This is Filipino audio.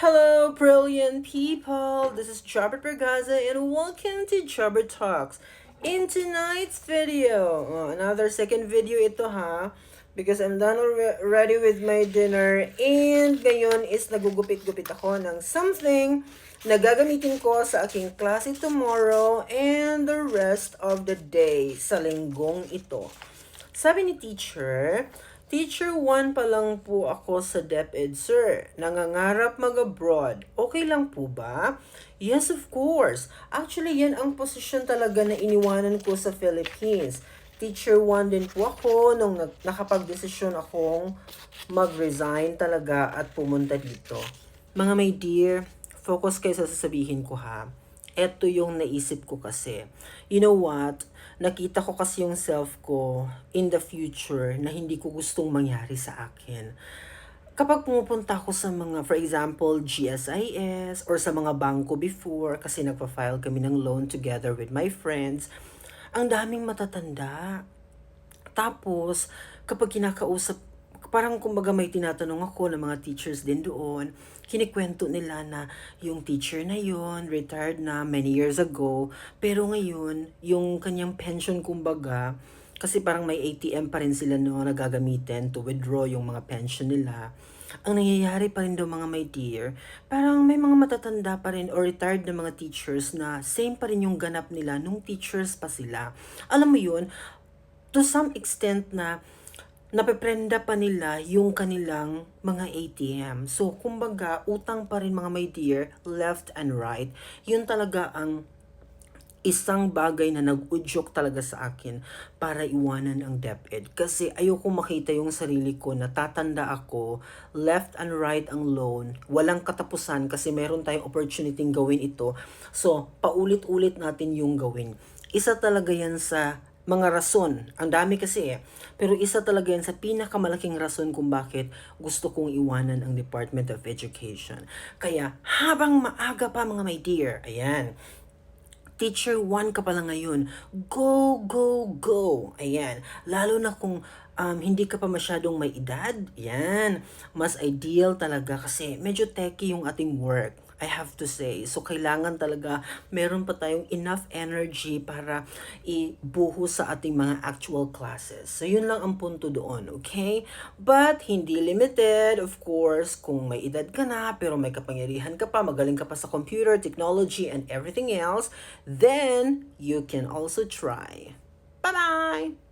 Hello, brilliant people. This is Jobber Bergaza, and welcome to Jobber Talks. In tonight's video, another second video ito ha, because I'm done already with my dinner, and ngayon is nagugupit-gupit ako ng something na gagamitin ko sa aking klase tomorrow and the rest of the day sa linggong ito. Sabi ni teacher, Teacher 1 pa lang po ako sa DepEd, sir. Nangangarap mag-abroad. Okay lang po ba? Yes, of course. Actually, yan ang posisyon talaga na iniwanan ko sa Philippines. Teacher 1 din po ako nung nakapag-desisyon akong mag-resign talaga at pumunta dito. Mga my dear, focus kayo sa sasabihin ko ha. Ito yung naisip ko kasi. You know what? Nakita ko kasi yung self ko in the future na hindi ko gustong mangyari sa akin. Kapag pumupunta ako sa mga, for example, GSIS or sa mga bangko before, kasi nagpa-file kami ng loan together with my friends, ang daming matatanda. Tapos, kapag kinakausap, parang kumbaga may tinatanong ako ng mga teachers din doon, kinikwento nila na yung teacher na yon retired na many years ago, pero ngayon, yung kanyang pension kumbaga, kasi parang may ATM pa rin sila no nagagamitin to withdraw yung mga pension nila. Ang nangyayari pa rin daw mga my dear, parang may mga matatanda pa rin or retired na mga teachers na same pa rin yung ganap nila nung teachers pa sila. Alam mo yun, to some extent na napeprenda pa nila yung kanilang mga ATM. So, kumbaga, utang pa rin mga my dear, left and right. Yun talaga ang isang bagay na nag-udyok talaga sa akin para iwanan ang DepEd. Kasi ayoko makita yung sarili ko na tatanda ako, left and right ang loan, walang katapusan kasi meron tayong opportunity gawin ito. So, paulit-ulit natin yung gawin. Isa talaga yan sa mga rason. Ang dami kasi eh. Pero isa talaga yan sa pinakamalaking rason kung bakit gusto kong iwanan ang Department of Education. Kaya habang maaga pa mga my dear, ayan, Teacher 1 ka pala ngayon. Go, go, go. Ayan. Lalo na kung hindi ka pa masyadong may edad. Ayan. Mas ideal talaga kasi medyo techy yung ating work. I have to say. So, kailangan talaga meron pa tayong enough energy para ibuhos sa ating mga actual classes. So, yun lang ang punto doon, okay? But, hindi limited, of course, kung may edad ka na, pero may kapangyarihan ka pa, magaling ka pa sa computer, technology, and everything else, then you can also try. Bye-bye!